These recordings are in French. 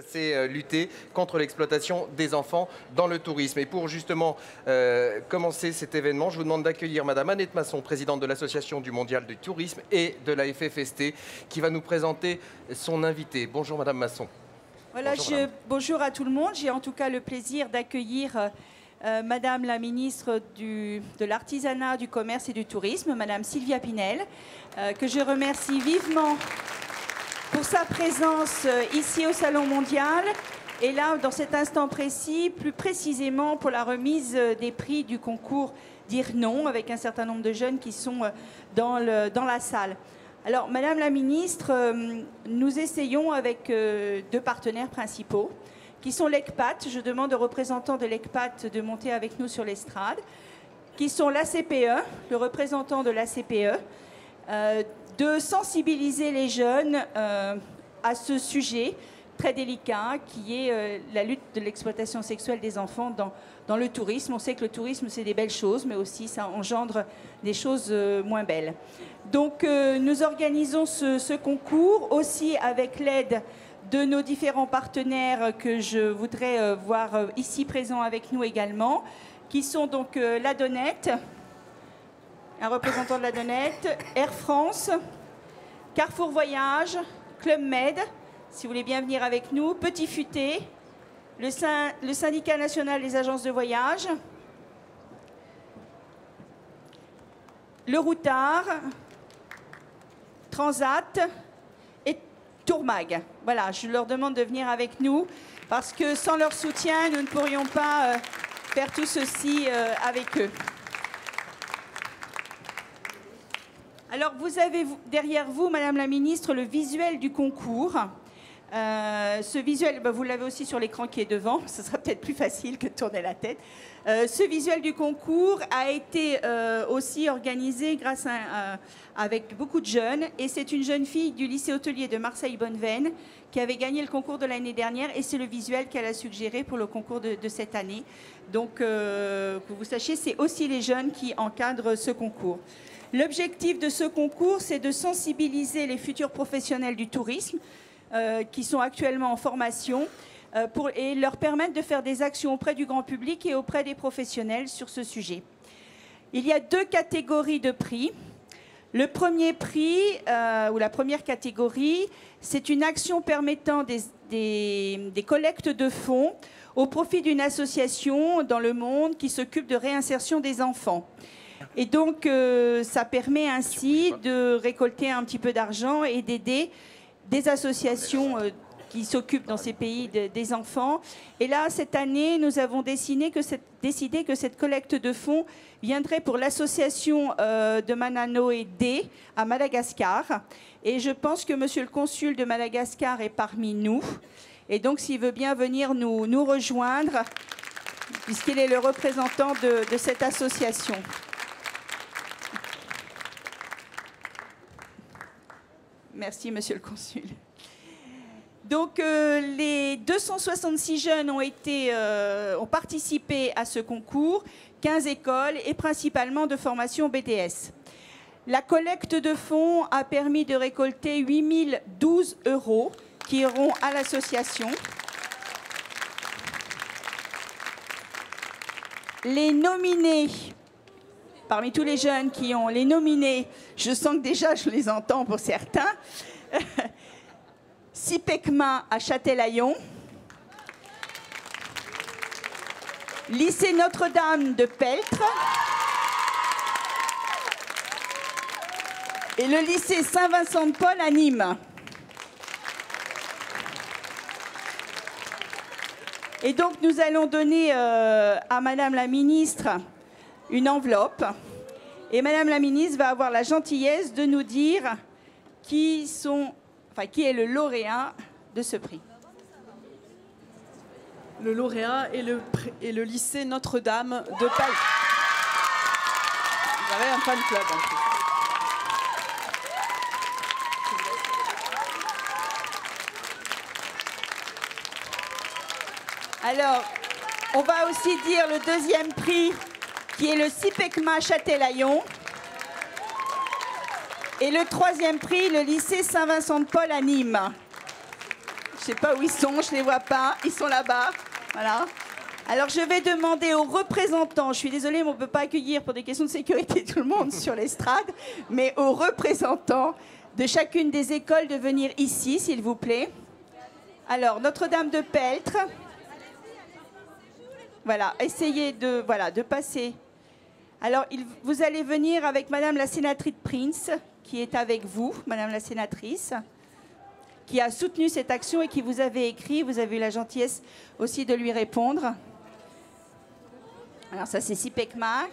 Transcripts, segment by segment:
C'est lutter contre l'exploitation des enfants dans le tourisme. Et pour justement commencer cet événement, je vous demande d'accueillir Madame Annette Masson, présidente de l'Association du Mondial du Tourisme et de la FFST, qui va nous présenter son invité. Bonjour Madame Masson. Voilà, bonjour à tout le monde. J'ai en tout cas le plaisir d'accueillir Madame la ministre de l'Artisanat, du Commerce et du Tourisme, Madame Sylvia Pinel, que je remercie vivement pour sa présence ici au Salon Mondial et là, dans cet instant précis, plus précisément pour la remise des prix du concours Dire non, avec un certain nombre de jeunes qui sont dans la salle. Alors, Madame la ministre, nous essayons avec deux partenaires principaux, qui sont l'ECPAT. Je demande aux représentants de l'ECPAT de monter avec nous sur l'estrade, qui sont l'ACPE, le représentant de l'ACPE, de sensibiliser les jeunes à ce sujet très délicat qui est la lutte de l'exploitation sexuelle des enfants dans le tourisme. On sait que le tourisme, c'est des belles choses, mais aussi ça engendre des choses moins belles. Donc nous organisons ce concours aussi avec l'aide de nos différents partenaires que je voudrais voir ici présents avec nous également, qui sont donc la Donnette, un représentant de la Donnette, Air France, Carrefour Voyage, Club Med, si vous voulez bien venir avec nous, Petit Futé, le syndicat national des agences de voyage, le Routard, Transat et Tourmag. Voilà, je leur demande de venir avec nous parce que sans leur soutien, nous ne pourrions pas faire tout ceci avec eux. Alors, vous avez derrière vous, Madame la Ministre, le visuel du concours. Ce visuel, vous l'avez aussi sur l'écran qui est devant. Ce sera peut-être plus facile que de tourner la tête. Ce visuel du concours a été aussi organisé avec beaucoup de jeunes. Et c'est une jeune fille du lycée hôtelier de Marseille-Bonneveine qui avait gagné le concours de l'année dernière. Et c'est le visuel qu'elle a suggéré pour le concours de cette année. Donc, que vous sachiez, c'est aussi les jeunes qui encadrent ce concours. L'objectif de ce concours, c'est de sensibiliser les futurs professionnels du tourisme qui sont actuellement en formation et leur permettre de faire des actions auprès du grand public et auprès des professionnels sur ce sujet. Il y a deux catégories de prix. Le premier prix, ou la première catégorie, c'est une action permettant des collectes de fonds au profit d'une association dans le monde qui s'occupe de réinsertion des enfants. Et donc, ça permet ainsi de récolter un petit peu d'argent et d'aider des associations qui s'occupent dans ces pays des enfants. Et là, cette année, nous avons décidé que cette collecte de fonds viendrait pour l'association de Mananoé D à Madagascar. Et je pense que Monsieur le consul de Madagascar est parmi nous. Et donc, s'il veut bien venir nous rejoindre, puisqu'il est le représentant de cette association. Merci, Monsieur le Consul. Donc, les 266 jeunes ont participé à ce concours, 15 écoles et principalement de formation BTS. La collecte de fonds a permis de récolter 8 012 € qui iront à l'association. Les nominés, parmi tous les jeunes qui ont les nominés, je sens que déjà je les entends pour certains. Cipecma à Châtelaillon, lycée Notre-Dame de Peltre et le lycée Saint-Vincent-de-Paul à Nîmes. Et donc nous allons donner à Madame la ministre une enveloppe. Et Madame la ministre va avoir la gentillesse de nous dire qui est le lauréat de ce prix. Le lauréat est le lycée Notre-Dame de Peltre. Vous avez un fan club en plus. Alors, on va aussi dire le deuxième prix qui est le Cipecma Châtelaillon. Et le troisième prix, le lycée Saint-Vincent-de-Paul à Nîmes. Je ne sais pas où ils sont, je ne les vois pas. Ils sont là-bas. Voilà. Alors, je vais demander aux représentants, je suis désolée, mais on ne peut pas accueillir pour des questions de sécurité tout le monde sur l'estrade, mais aux représentants de chacune des écoles de venir ici, s'il vous plaît. Alors, Notre-Dame de Peltre. Voilà, essayez de passer. Alors, vous allez venir avec Madame la sénatrice Prince, qui est avec vous, Madame la sénatrice, qui a soutenu cette action et qui vous avait écrit. Vous avez eu la gentillesse aussi de lui répondre. Alors ça, c'est Sipekma.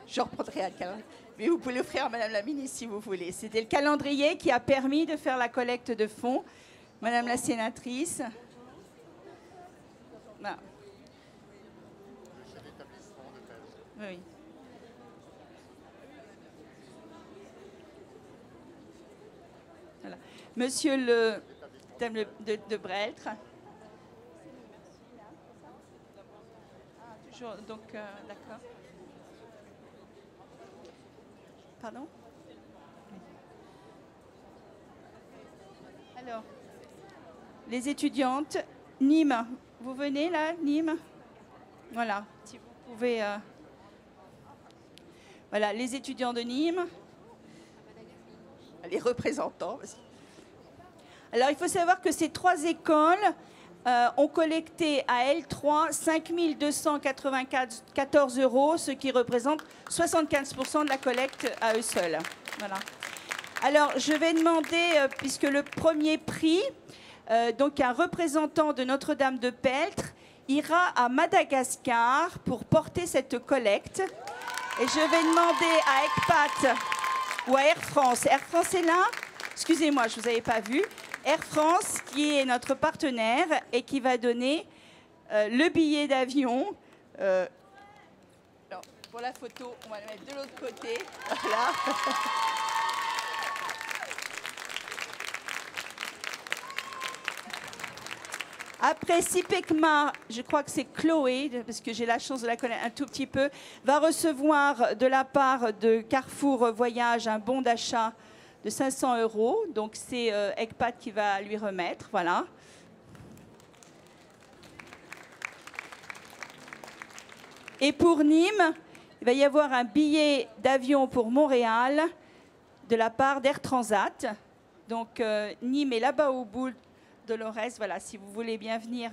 Je reprendrai un calendrier. Mais vous pouvez l'offrir à Madame la ministre si vous voulez. C'était le calendrier qui a permis de faire la collecte de fonds. Madame la sénatrice. Voilà. Oui. Voilà. Monsieur le de Breltre. Toujours, donc, d'accord. Pardon? Alors, les étudiantes, Nîmes, vous venez là, Nîmes? Voilà, si vous pouvez... Voilà, les étudiants de Nîmes, les représentants. Alors, il faut savoir que ces 3 écoles ont collecté à L3 5 294 €, ce qui représente 75% de la collecte à eux seuls. Voilà. Alors, je vais demander, puisque le premier prix, donc un représentant de Notre-Dame de Peltre, ira à Madagascar pour porter cette collecte. Et je vais demander à ECPAT ou à Air France. Air France est là? Excusez-moi, je ne vous avais pas vu. Air France, qui est notre partenaire et qui va donner le billet d'avion. Pour la photo, on va le mettre de l'autre côté. Voilà. Après, Sipekma, je crois que c'est Chloé, parce que j'ai la chance de la connaître un tout petit peu, va recevoir de la part de Carrefour Voyage un bon d'achat de 500 €. Donc, c'est ECPAT qui va lui remettre. Voilà. Et pour Nîmes, il va y avoir un billet d'avion pour Montréal de la part d'Air Transat. Donc, Nîmes est là-bas au bout Dolores, voilà, si vous voulez bien venir.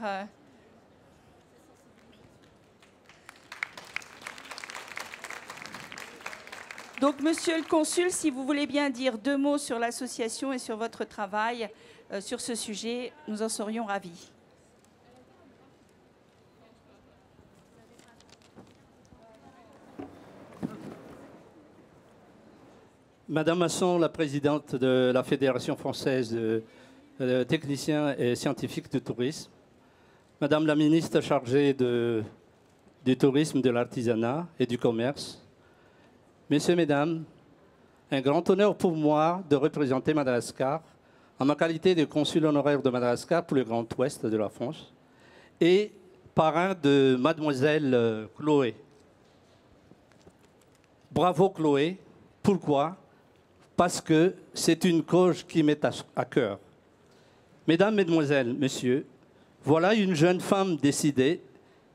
Donc, monsieur le consul, si vous voulez bien dire 2 mots sur l'association et sur votre travail sur ce sujet, nous en serions ravis. Madame Masson, la présidente de la Fédération française de techniciens et scientifiques du tourisme, Madame la ministre chargée du tourisme, de l'artisanat et du commerce, Messieurs, Mesdames, un grand honneur pour moi de représenter Madagascar en ma qualité de consul honoraire de Madagascar pour le Grand Ouest de la France et parrain de Mademoiselle Chloé. Bravo Chloé. Pourquoi? Parce que c'est une cause qui m'est à cœur. Mesdames, Mesdemoiselles, Messieurs, voilà une jeune femme décidée,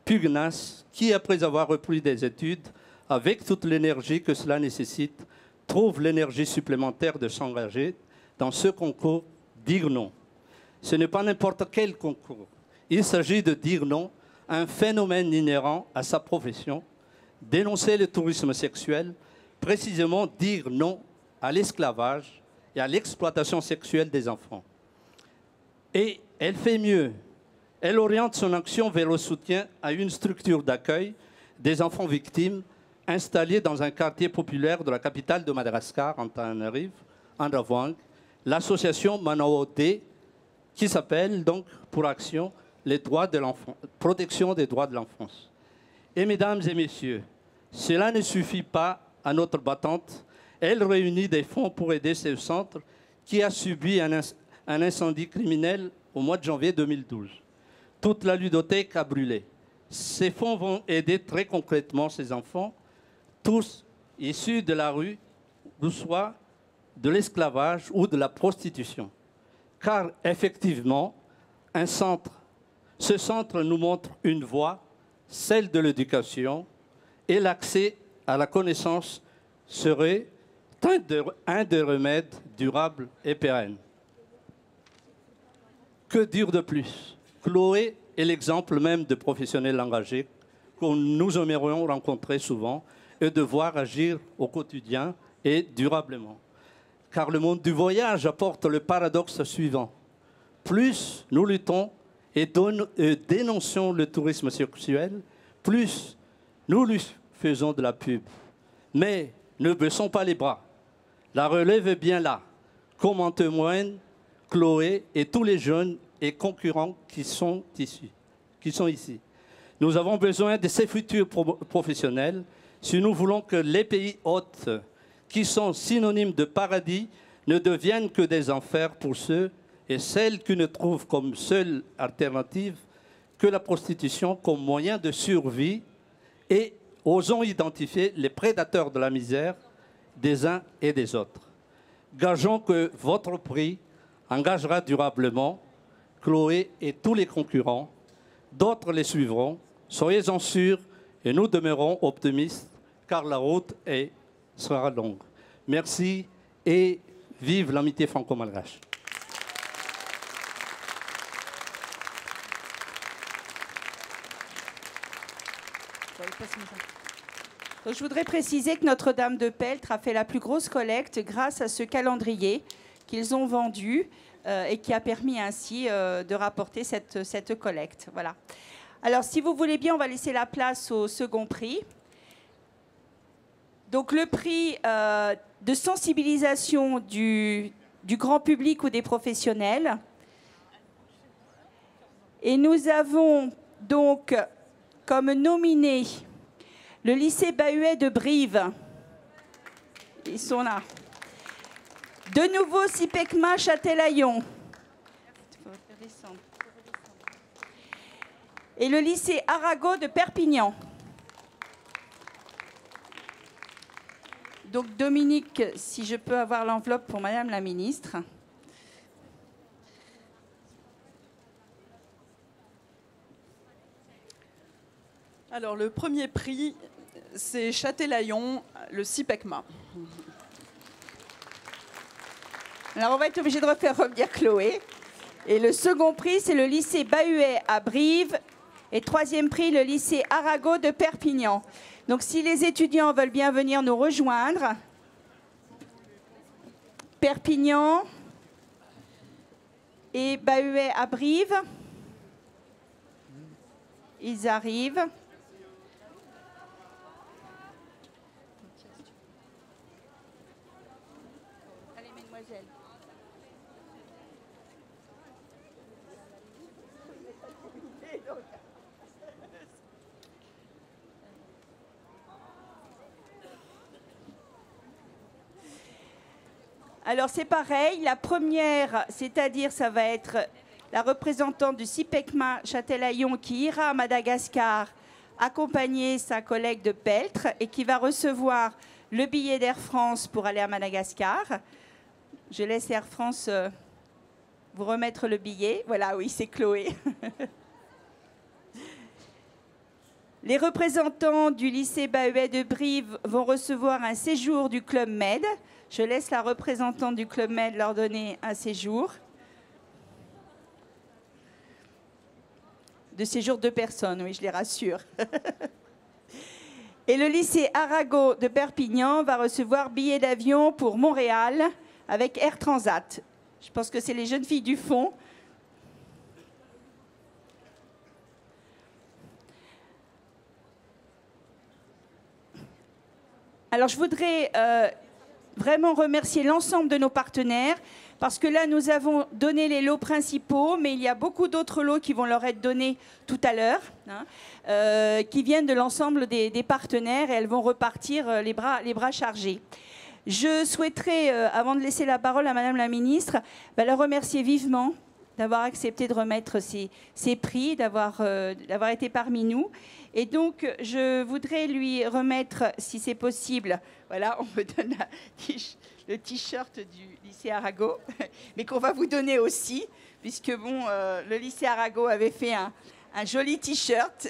pugnace, qui, après avoir repris des études, avec toute l'énergie que cela nécessite, trouve l'énergie supplémentaire de s'engager dans ce concours Dire non. Ce n'est pas n'importe quel concours. Il s'agit de dire non à un phénomène inhérent à sa profession, dénoncer le tourisme sexuel, précisément dire non à l'esclavage et à l'exploitation sexuelle des enfants. Et elle fait mieux. Elle oriente son action vers le soutien à une structure d'accueil des enfants victimes installée dans un quartier populaire de la capitale de Madagascar, Antananarivo, Andravang, l'association Manaote, qui s'appelle donc pour action les droits de l'enfant, protection des droits de l'enfance. Et mesdames et messieurs, cela ne suffit pas à notre battante. Elle réunit des fonds pour aider ce centre qui a subi un incendie criminel au mois de janvier 2012. Toute la ludothèque a brûlé. Ces fonds vont aider très concrètement ces enfants, tous issus de la rue, ou soit de l'esclavage ou de la prostitution. car effectivement, ce centre nous montre une voie, celle de l'éducation, et l'accès à la connaissance serait un des remèdes durables et pérennes. Que dire de plus? Chloé est l'exemple même de professionnels engagés que nous aimerions rencontrer souvent et devoir agir au quotidien et durablement. Car le monde du voyage apporte le paradoxe suivant. Plus nous luttons et dénonçons le tourisme sexuel, plus nous lui faisons de la pub. Mais ne baissons pas les bras. La relève est bien là, comme en témoignent Chloé et tous les jeunes et concurrents qui sont ici. Nous avons besoin de ces futurs professionnels si nous voulons que les pays hôtes, qui sont synonymes de paradis, ne deviennent que des enfers pour ceux et celles qui ne trouvent comme seule alternative que la prostitution comme moyen de survie, et osons identifier les prédateurs de la misère des uns et des autres. Gageons que votre prix engagera durablement Chloé et tous les concurrents. D'autres les suivront. Soyez-en sûrs et nous demeurons optimistes car la route sera longue. Merci et vive l'amitié franco-malgache. Donc, je voudrais préciser que Notre-Dame de Peltre a fait la plus grosse collecte grâce à ce calendrier qu'ils ont vendu et qui a permis ainsi de rapporter cette collecte. Voilà. Alors, si vous voulez bien, on va laisser la place au second prix. Donc, le prix de sensibilisation du grand public ou des professionnels. Et nous avons donc comme nominé le lycée Bahuet de Brive. Ils sont là. De nouveau, Sipekma Châtelaillon. Et le lycée Arago de Perpignan. Donc Dominique, si je peux avoir l'enveloppe pour Madame la Ministre. Alors le premier prix, c'est Châtelaillon, le Sipekma. Alors on va être obligé de refaire revenir Chloé. Et le second prix, c'est le lycée Bahuet à Brive. Et troisième prix, le lycée Arago de Perpignan. Donc si les étudiants veulent bien venir nous rejoindre, Perpignan et Bahuet à Brive, ils arrivent. Allez, mesdemoiselles. Alors c'est pareil, la première, c'est-à-dire ça va être la représentante du Sipekma Châtelaillon qui ira à Madagascar accompagner sa collègue de Peltre et qui va recevoir le billet d'Air France pour aller à Madagascar. Je laisse Air France vous remettre le billet. Voilà, oui, c'est Chloé. Les représentants du lycée Bahuet de Brive vont recevoir un séjour du Club Med. Je laisse la représentante du Club Med leur donner un séjour. De séjour de personnes, oui, je les rassure. Et le lycée Arago de Perpignan va recevoir billet d'avion pour Montréal avec Air Transat. Je pense que c'est les jeunes filles du fond. Alors, je voudrais vraiment remercier l'ensemble de nos partenaires parce que là, nous avons donné les lots principaux, mais il y a beaucoup d'autres lots qui vont leur être donnés tout à l'heure, hein, qui viennent de l'ensemble des partenaires et elles vont repartir les bras chargés. Je souhaiterais, avant de laisser la parole à Madame la Ministre, la remercier vivement d'avoir accepté de remettre ces prix, d'avoir été parmi nous. Et donc, je voudrais lui remettre, si c'est possible, voilà, on me donne le t-shirt du lycée Arago, mais qu'on va vous donner aussi, puisque bon, le lycée Arago avait fait un joli t-shirt,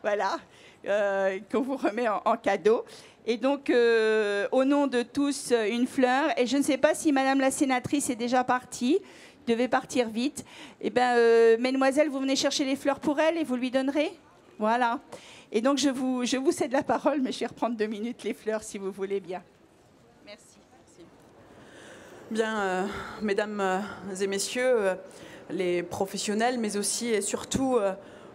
voilà, qu'on vous remet en cadeau. Et donc, au nom de tous, une fleur. Et je ne sais pas si Madame la sénatrice est déjà partie, devait partir vite. Eh bien, mesdemoiselles, vous venez chercher les fleurs pour elle et vous lui donnerez. Voilà. Et donc, je vous cède la parole, mais je vais reprendre 2 minutes les fleurs, si vous voulez bien. Merci. Bien, mesdames et messieurs, les professionnels, mais aussi et surtout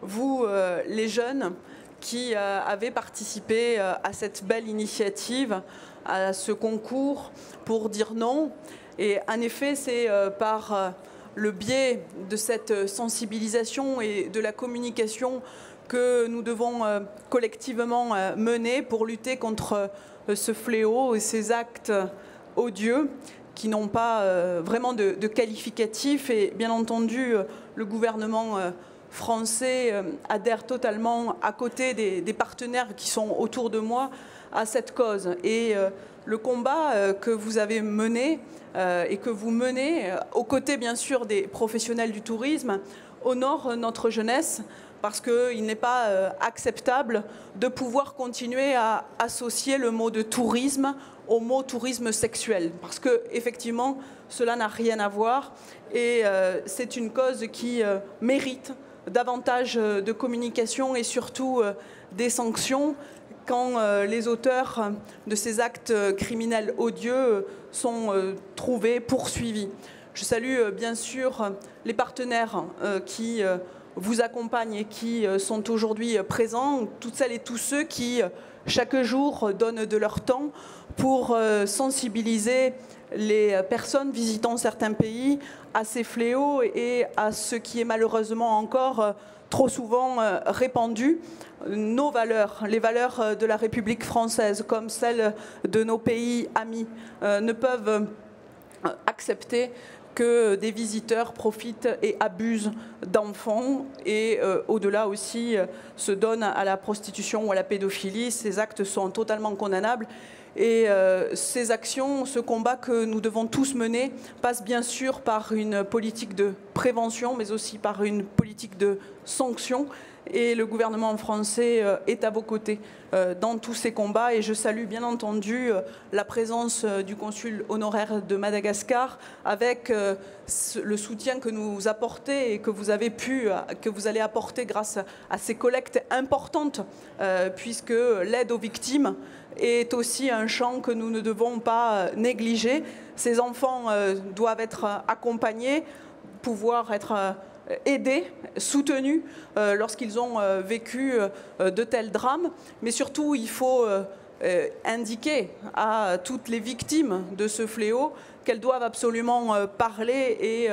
vous, les jeunes, qui avez participé à cette belle initiative, à ce concours pour dire non. Et en effet, c'est par le biais de cette sensibilisation et de la communication que nous devons collectivement mener pour lutter contre ce fléau et ces actes odieux qui n'ont pas vraiment de qualificatif. Et bien entendu, le gouvernement français adhère totalement, à côté des partenaires qui sont autour de moi, à cette cause. Et le combat que vous avez mené et que vous menez, aux côtés bien sûr des professionnels du tourisme, honore notre jeunesse, parce qu'il n'est pas acceptable de pouvoir continuer à associer le mot de tourisme au mot tourisme sexuel, parce que effectivement cela n'a rien à voir, et c'est une cause qui mérite davantage de communication et surtout des sanctions quand les auteurs de ces actes criminels odieux sont trouvés, poursuivis. Je salue bien sûr les partenaires qui vous accompagnent et qui sont aujourd'hui présents, toutes celles et tous ceux qui, chaque jour, donnent de leur temps pour sensibiliser les personnes visitant certains pays à ces fléaux et à ce qui est malheureusement encore trop souvent répandu. Nos valeurs, les valeurs de la République française, comme celles de nos pays amis, ne peuvent accepter que des visiteurs profitent et abusent d'enfants et au-delà aussi se donnent à la prostitution ou à la pédophilie. Ces actes sont totalement condamnables. Et ces actions, ce combat que nous devons tous mener passe bien sûr par une politique de prévention, mais aussi par une politique de sanction. Et le gouvernement français est à vos côtés dans tous ces combats. Et je salue bien entendu la présence du consul honoraire de Madagascar, avec le soutien que nous apportez et que vous allez apporter grâce à ces collectes importantes, puisque l'aide aux victimes est aussi un champ que nous ne devons pas négliger. Ces enfants doivent être accompagnés, pouvoir être aidés, soutenus lorsqu'ils ont vécu de tels drames. Mais surtout, il faut indiquer à toutes les victimes de ce fléau qu'elles doivent absolument parler et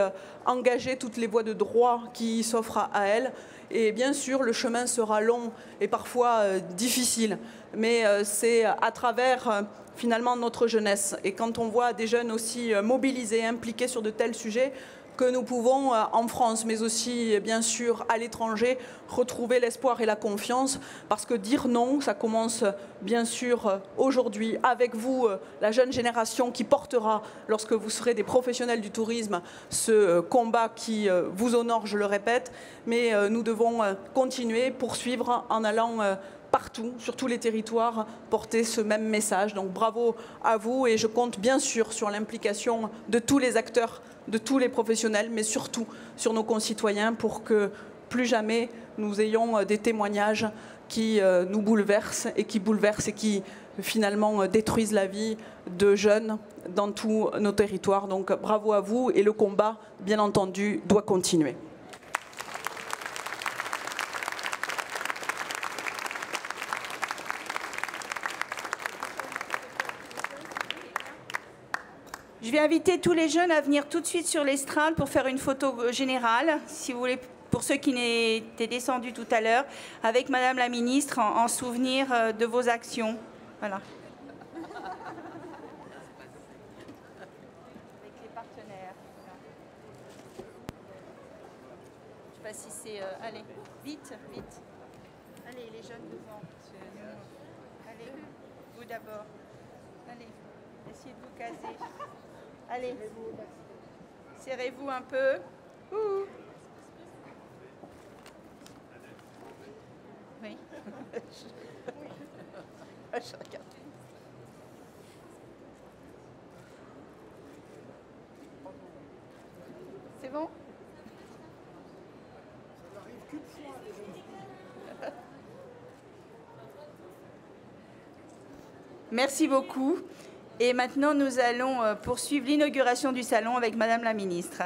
engager toutes les voies de droit qui s'offrent à elles. Et bien sûr, le chemin sera long et parfois difficile, mais c'est à travers finalement notre jeunesse. Et quand on voit des jeunes aussi mobilisés, impliqués sur de tels sujets, que nous pouvons en France, mais aussi bien sûr à l'étranger, retrouver l'espoir et la confiance, parce que dire non, ça commence bien sûr aujourd'hui avec vous, la jeune génération qui portera, lorsque vous serez des professionnels du tourisme, ce combat qui vous honore, je le répète, mais nous devons continuer, poursuivre en allant partout, sur tous les territoires, porter ce même message. Donc bravo à vous, et je compte bien sûr sur l'implication de tous les acteurs, de tous les professionnels, mais surtout sur nos concitoyens, pour que plus jamais nous ayons des témoignages qui nous bouleversent et qui finalement détruisent la vie de jeunes dans tous nos territoires. Donc bravo à vous, et le combat, bien entendu, doit continuer. Je vais inviter tous les jeunes à venir tout de suite sur l'estrade pour faire une photo générale, si vous voulez, pour ceux qui étaient descendus tout à l'heure, avec Madame la Ministre, en souvenir de vos actions. Voilà. Avec les partenaires. pas si c'est... allez, vite, vite. Allez, les jeunes devant. Allez, vous d'abord. Allez, essayez de vous caser. Allez, serrez-vous un peu. Ouh. Oui. Je regarde. C'est bon? Merci beaucoup. Et maintenant, nous allons poursuivre l'inauguration du salon avec Madame la Ministre.